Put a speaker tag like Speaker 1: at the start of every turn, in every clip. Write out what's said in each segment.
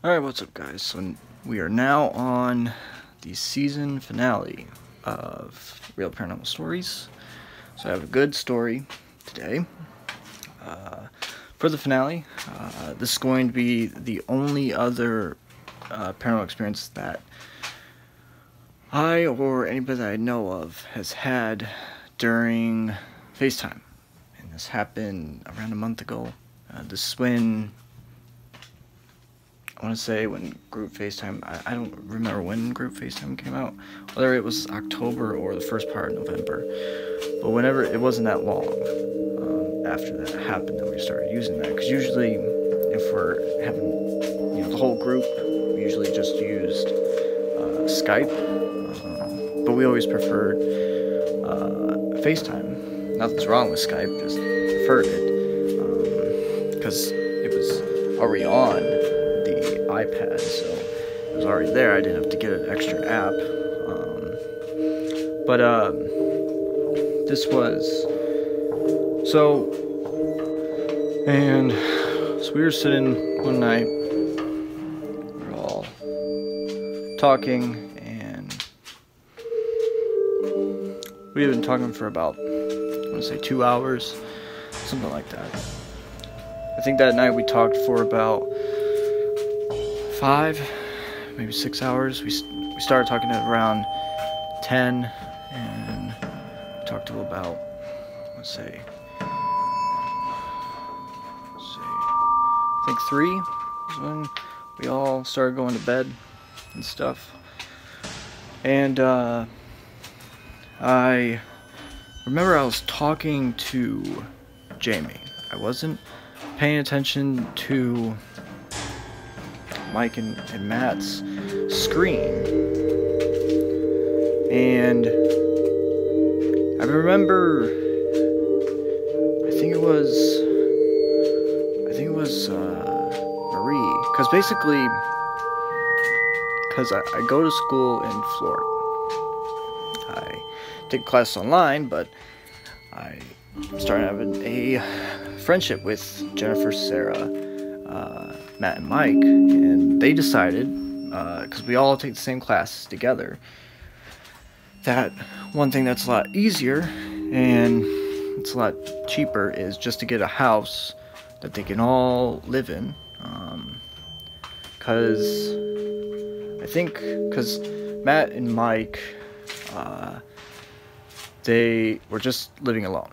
Speaker 1: Alright, what's up guys? So we are now on the season finale of Real Paranormal Stories. So I have a good story today. For the finale, this is going to be the only other paranormal experience that I or anybody that I know of has had during FaceTime. And this happened around a month ago. This is when I want to say when Group FaceTime, I don't remember when Group FaceTime came out, whether it was October or the first part of November, but whenever, it wasn't that long after that happened that we started using that, because usually if we're having, the whole group, we usually just used Skype, but we always preferred FaceTime. Nothing's wrong with Skype, just preferred it, because it was already on iPad, so it was already there. I didn't have to get an extra app. This was so we were sitting one night, we were all talking, and we had been talking for about, I want to say 2 hours, something like that. I think that night we talked for about 5, maybe 6 hours. We started talking at around 10, and talked to about, let's say, I think 3 was when we all started going to bed and stuff. And I remember I was talking to Jamie. I wasn't paying attention to Mike and Matt's screen, and I remember, I think it was Marie, because basically, I go to school in Florida. I take classes online, but I started having a friendship with Jennifer, Sarah, Matt and Mike, and they decided, because we all take the same classes together, that one thing that's a lot easier and it's a lot cheaper is just to get a house that they can all live in, because Matt and Mike, they were just living alone,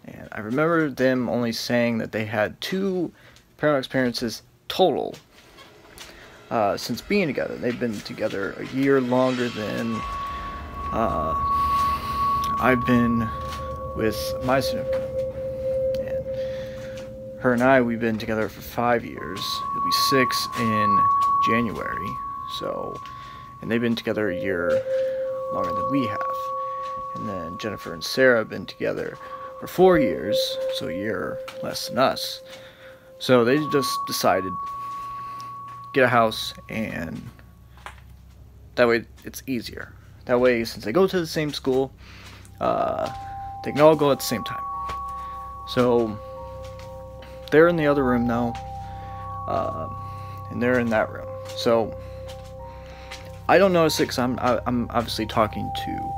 Speaker 1: and I remember them only saying that they had 2 paranormal experiences total since being together. They've been together a year longer than I've been with my significant other. And her and I, we've been together for 5 years. It'll be 6 in January. So, and they've been together a year longer than we have. And then Jennifer and Sarah have been together for 4 years, so a year less than us. So they just decided, get a house, and that way it's easier. That way, since they go to the same school, they can all go at the same time. So they're in the other room now, and they're in that room. So I don't notice it because I'm obviously talking to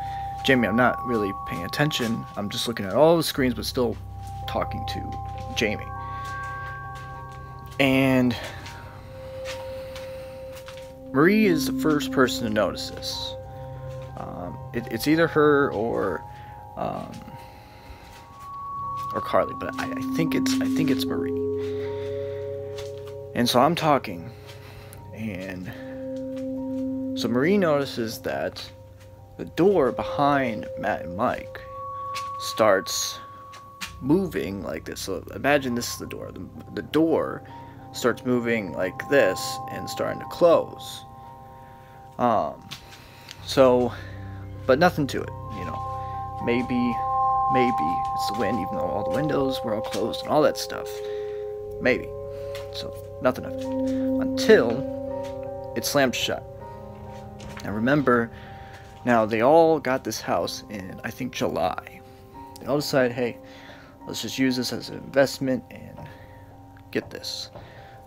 Speaker 1: Jamie. I'm not really paying attention. I'm just looking at all the screens, but still talking to Jamie. And Marie is the first person to notice this. It's either her or Carly, but I think it's Marie. And so I'm talking, and so Marie notices that the door behind Matt and Mike starts moving like this. So imagine this is the door. The door starts moving like this and starting to close. But nothing to it, maybe it's the wind, even though all the windows were all closed and all that stuff. Maybe. So nothing of it until it slammed shut. Now remember, now they all got this house in, I think, July. They all decided, hey, let's just use this as an investment and get this.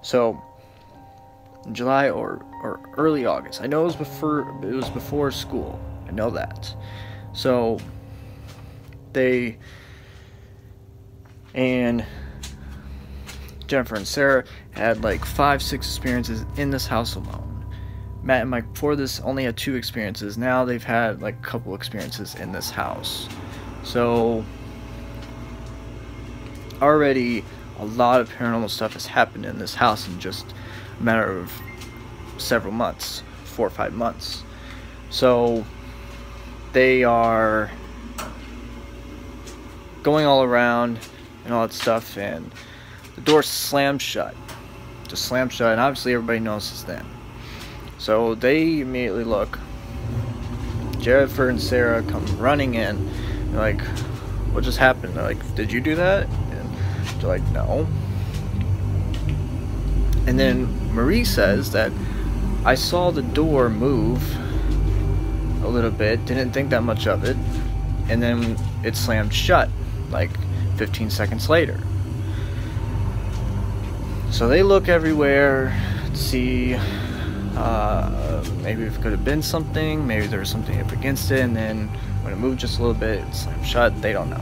Speaker 1: So in July or early August. I know it was before school. I know that. So Jennifer and Sarah had like 5-6 experiences in this house alone. Matt and Mike before this only had 2 experiences. Now they've had like a couple experiences in this house. So already a lot of paranormal stuff has happened in this house in just a matter of several months, 4 or 5 months. So they are going all around and all that stuff, and the door slammed shut. Just slammed shut, and obviously everybody notices then. So they immediately look. Jennifer and Sarah come running in. They're like, what just happened? They're like, did you do that? And they're like, no. And then Marie says that I saw the door move a little bit, didn't think that much of it, and then it slammed shut like 15 seconds later. So they look everywhere to see maybe if it could have been something, maybe there was something up against it, and then when it moved just a little bit, it slammed shut. They don't know.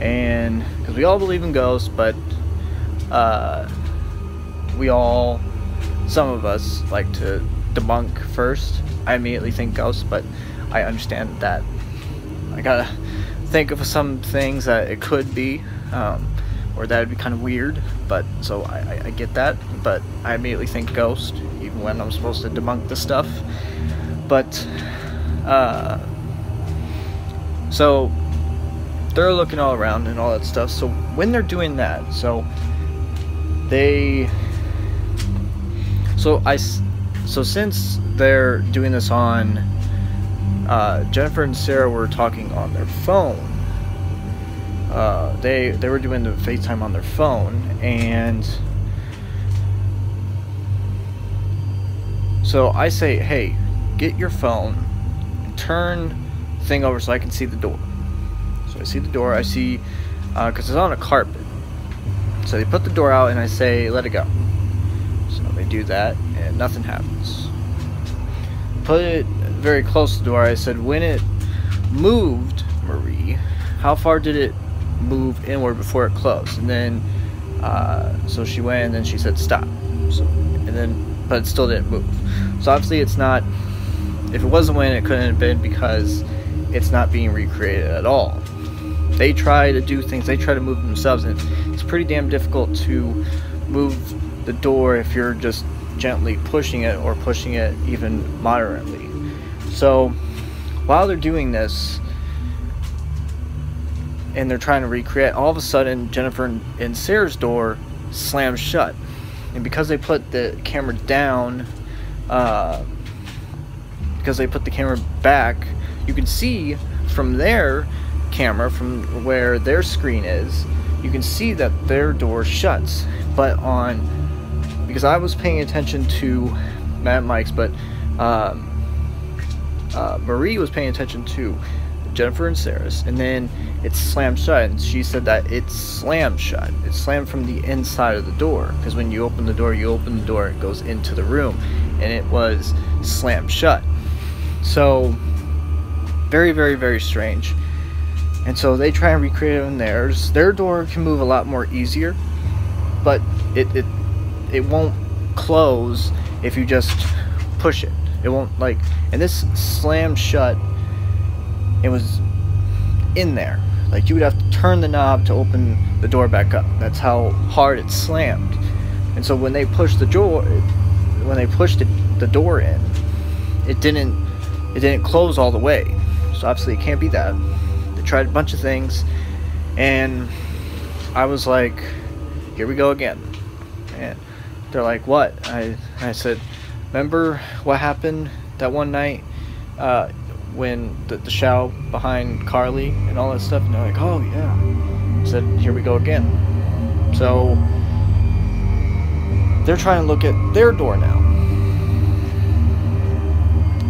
Speaker 1: And because we all believe in ghosts, but some of us like to debunk first. I immediately think ghosts, but I understand that I gotta think of some things that it could be, or that would be kind of weird, but so I get that, but I immediately think ghost, even when I'm supposed to debunk the stuff. But so they're looking all around and all that stuff. So when they're doing that, so since they're doing this on, Jennifer and Sarah were talking on their phone. They were doing the FaceTime on their phone, and so I say, hey, get your phone and turn the thing over so I can see the door. So I see the door, I see, because it's on a carpet. So they put the door out and I say, let it go. So they do that and nothing happens. Put it very close to the door. I said, when it moved, Marie, how far did it move inward before it closed? And then so she went and then she said stop. So, and then, but it still didn't move. So obviously it's not, if it wasn't when, it couldn't have been because it's not being recreated at all. They try to do things, they try to move themselves, and it's pretty damn difficult to move the door if you're just gently pushing it or pushing it even moderately. So while they're doing this and they're trying to recreate, all of a sudden Jennifer and Sarah's door slams shut, and because they put the camera down, because they put the camera back, you can see from their camera, from where their screen is, you can see that their door shuts. But because I was paying attention to Matt and Mike's, but Marie was paying attention to Jennifer and Sarah's, and then it slammed shut, and she said that it slammed shut. It slammed from the inside of the door, because when you open the door, it goes into the room, and it was slammed shut. So very, very, very strange. And so they try and recreate it in theirs. Their door can move a lot more easier, but it won't close if you just push it. It won't, like, and this slammed shut. It was in there. Like, you would have to turn the knob to open the door back up. That's how hard it slammed. And so when they pushed the door, the door in, it didn't close all the way. So obviously it can't be that. They tried a bunch of things, and I was like, here we go again. And they're like, what? I said, remember what happened that one night when the show behind Carly and all that stuff? And they're like, oh yeah. I said, here we go again. So they're trying to look at their door now.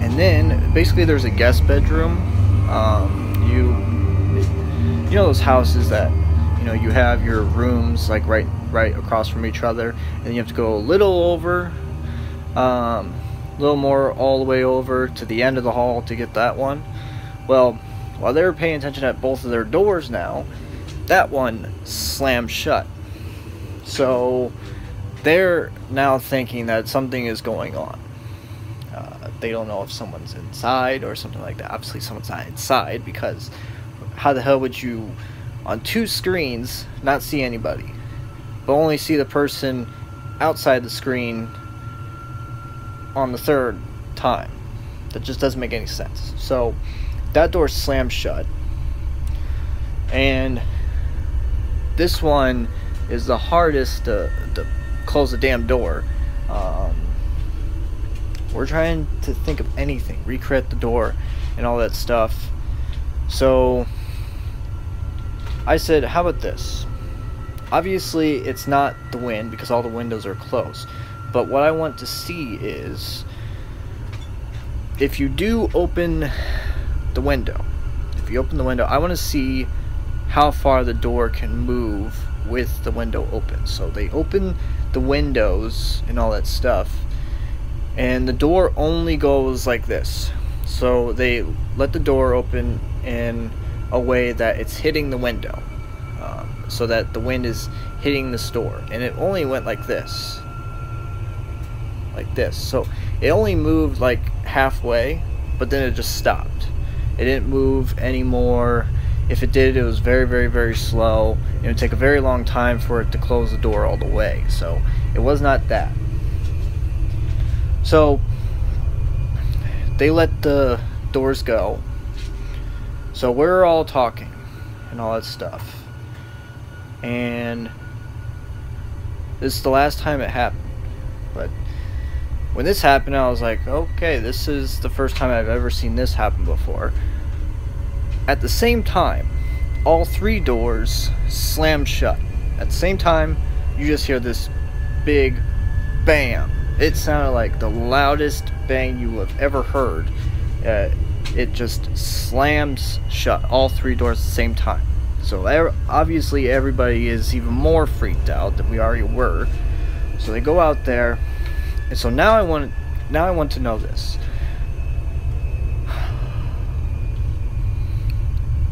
Speaker 1: And then basically there's a guest bedroom. You know those houses that, you know, you have your rooms like right across from each other, and you have to go a little over A little more all the way over to the end of the hall to get that one. Well, while they were paying attention at both of their doors now, that one slammed shut. So they're now thinking that something is going on. They don't know if someone's inside or something like that. Obviously someone's not inside, because how the hell would you on two screens not see anybody, but only see the person outside the screen on the third time? That just doesn't make any sense. So that door slammed shut, and this one is the hardest to close the damn door. We're trying to think of anything, recreate the door and all that stuff. So I said, how about this? Obviously it's not the wind because all the windows are closed, but what I want to see is, if you do open the window, I want to see how far the door can move with the window open. So they open the windows and all that stuff, and the door only goes like this. So they let the door open in a way that it's hitting the window, so that the wind is hitting this door, and it only went like this. So it only moved like halfway, but then it just stopped. It didn't move anymore. If it did, it was very, very, very slow. It would take a very long time for it to close the door all the way. So it was not that. So they let the doors go. So we're all talking and all that stuff. And this is the last time it happened. But when this happened, I was like, okay, this is the first time I've ever seen this happen before. At the same time, all three doors slammed shut. At the same time, you just hear this big bam. It sounded like the loudest bang you have ever heard. It just slams shut, all three doors at the same time. So obviously everybody is even more freaked out than we already were. So they go out there, and so now I want to know this.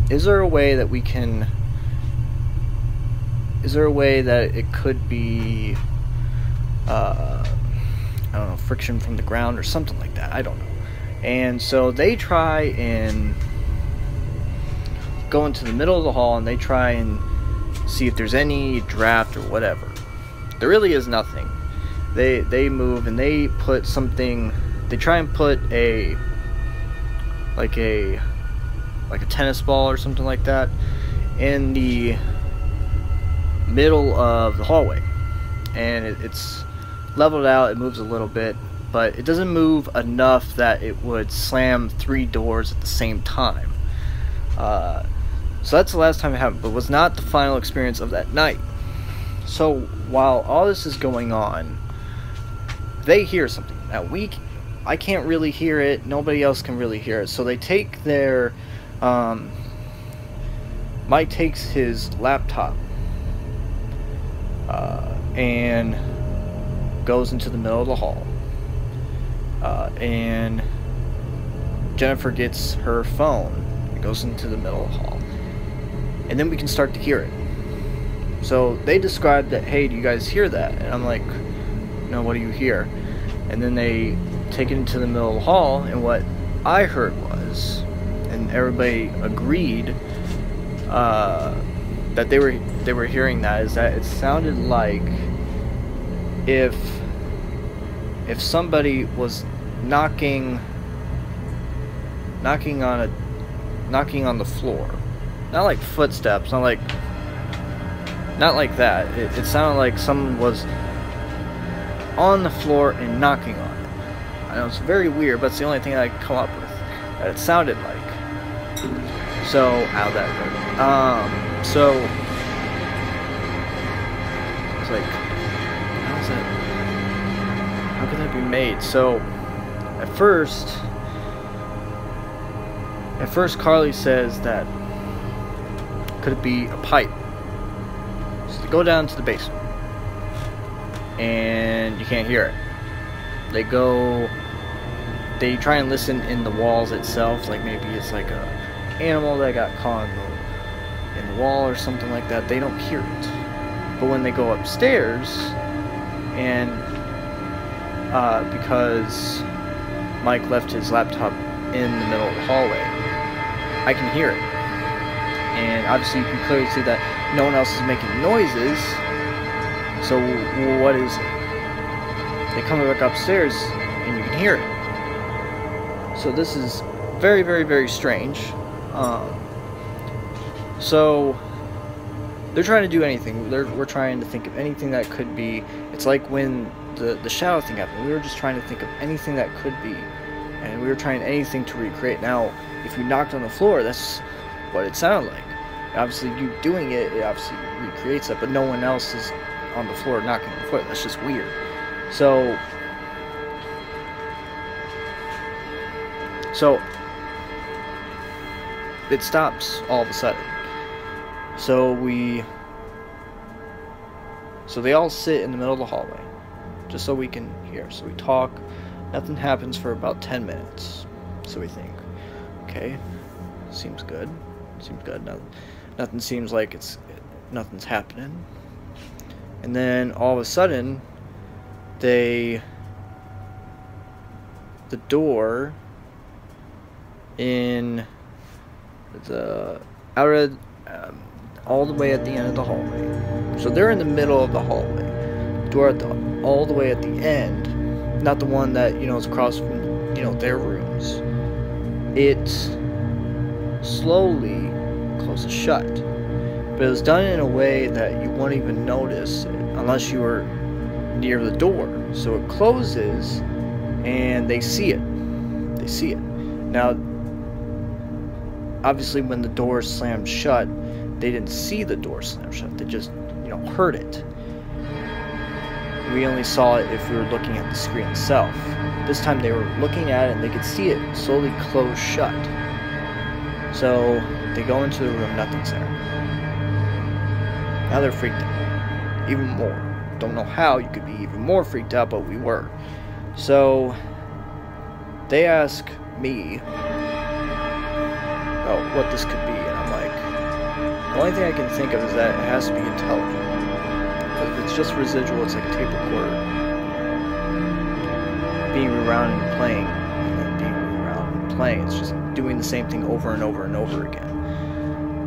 Speaker 1: Is there a way that we can... Is there a way that it could be... I don't know, friction from the ground or something like that? I don't know. And so they try and go into the middle of the hall, and they try and see if there's any draft or whatever. There really is nothing. They move and they put something... They try and put a tennis ball or something like that in the middle of the hallway, and it's leveled out. It moves a little bit, but it doesn't move enough that it would slam three doors at the same time. So that's the last time it happened, but was not the final experience of that night. So while all this is going on, they hear something. Now I can't really hear it, nobody else can really hear it. So they take their Mike takes his laptop and goes into the middle of the hall, and Jennifer gets her phone and goes into the middle of the hall, and then we can start to hear it. So they described that, hey, do you guys hear that? And I'm like, no, what do you hear? And then they take it into the middle of the hall, and what I heard was, and everybody agreed that they were hearing that, is that it sounded like if somebody was knocking on the floor, not like footsteps, not like that. It sounded like someone was on the floor and knocking on it. I know it's very weird, but it's the only thing I could come up with that it sounded like. So, ow, that hurt. So it's like, how's that? How could that be made? So, at first Carly says that could it be a pipe? So they go down to the basement, and you can't hear it. they try and listen in the walls itself, like maybe it's like a animal that got caught in the wall or something like that. They don't hear it. But when they go upstairs, and because Mike left his laptop in the middle of the hallway, I can hear it. And obviously you can clearly see that no one else is making noises. So what is it? They come back upstairs and you can hear it. So this is very, very, very strange. So they're trying to do anything. We're trying to think of anything that could be. It's like when the shadow thing happened. We were just trying to think of anything that could be, and we were trying anything to recreate. Now, if you knocked on the floor, that's what it sounded like. Obviously, you doing it obviously recreates that, but no one else is on the floor knocking on the floor. That's just weird. So it stops all of a sudden. So they all sit in the middle of the hallway, just so we can hear. So we talk. Nothing happens for about 10 minutes. So we think, okay, seems good. Seems good. Nothing seems like nothing's happening. And then all of a sudden, the door in the all the way at the end of the hallway. So they're in the middle of the hallway. Door all the way at the end, not the one that is across from their rooms. It slowly closes shut, but it was done in a way that you won't even notice it unless you were near the door. So it closes, and they see it. They see it. Now, obviously, when the door slammed shut, they didn't see the door slam shut. They just, heard it. We only saw it if we were looking at the screen itself. This time they were looking at it and they could see it slowly close shut. So they go into the room, nothing's there. Now they're freaked out. Even more. Don't know how you could be even more freaked out, but we were. So they ask me what this could be, and I'm like, the only thing I can think of is that it has to be intelligent. Because if it's just residual, it's like a tape recorder being around and playing, and then being around and playing. It's just doing the same thing over and over and over again.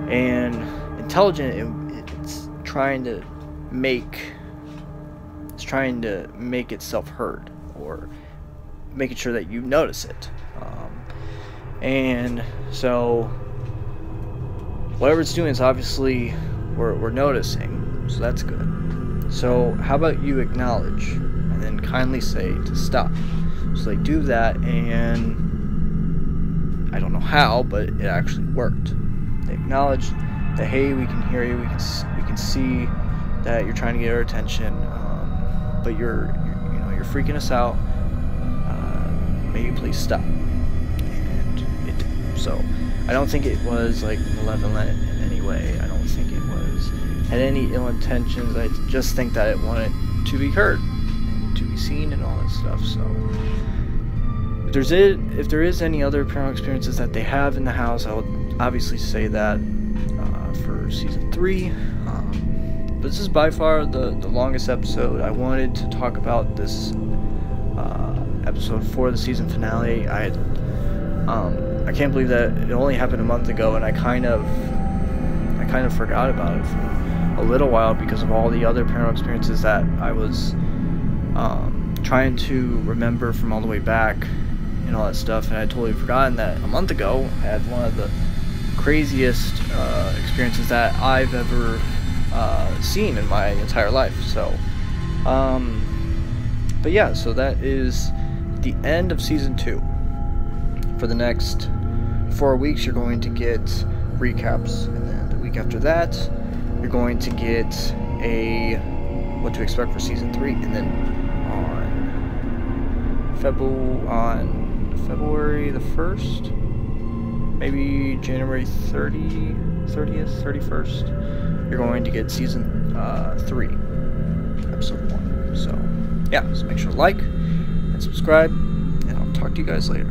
Speaker 1: And intelligent, it's trying to make itself heard, or making sure that you notice it. And so whatever it's doing is obviously we're noticing, so that's good. So how about you acknowledge and then kindly say to stop. So they do that, and I don't know how, but it actually worked. They acknowledge that, hey, we can hear you, we can see that you're trying to get our attention, but you're freaking us out. Maybe please stop. And it did. So I don't think it was like malevolent in any way. I don't think it had any ill intentions. I just think that it wanted to be heard, to be seen, and all that stuff. So if there is any other paranormal experiences that they have in the house, I would obviously say that for season 3. But this is by far the longest episode. I wanted to talk about this episode for the season finale. I can't believe that it only happened a month ago, and I kind of forgot about it for a little while because of all the other paranormal experiences that I was trying to remember from all the way back and all that stuff, and I had totally forgotten that a month ago I had one of the craziest experiences that I've ever seen in my entire life. So but yeah, so that is the end of season 2. For the next 4 weeks you're going to get recaps, and then the week after that you're going to get what to expect for season 3, and then on February the 1st, maybe January 30th, 31st, you're going to get season 3, episode 1. So yeah, so make sure to like and and subscribe, and I'll talk to you guys later.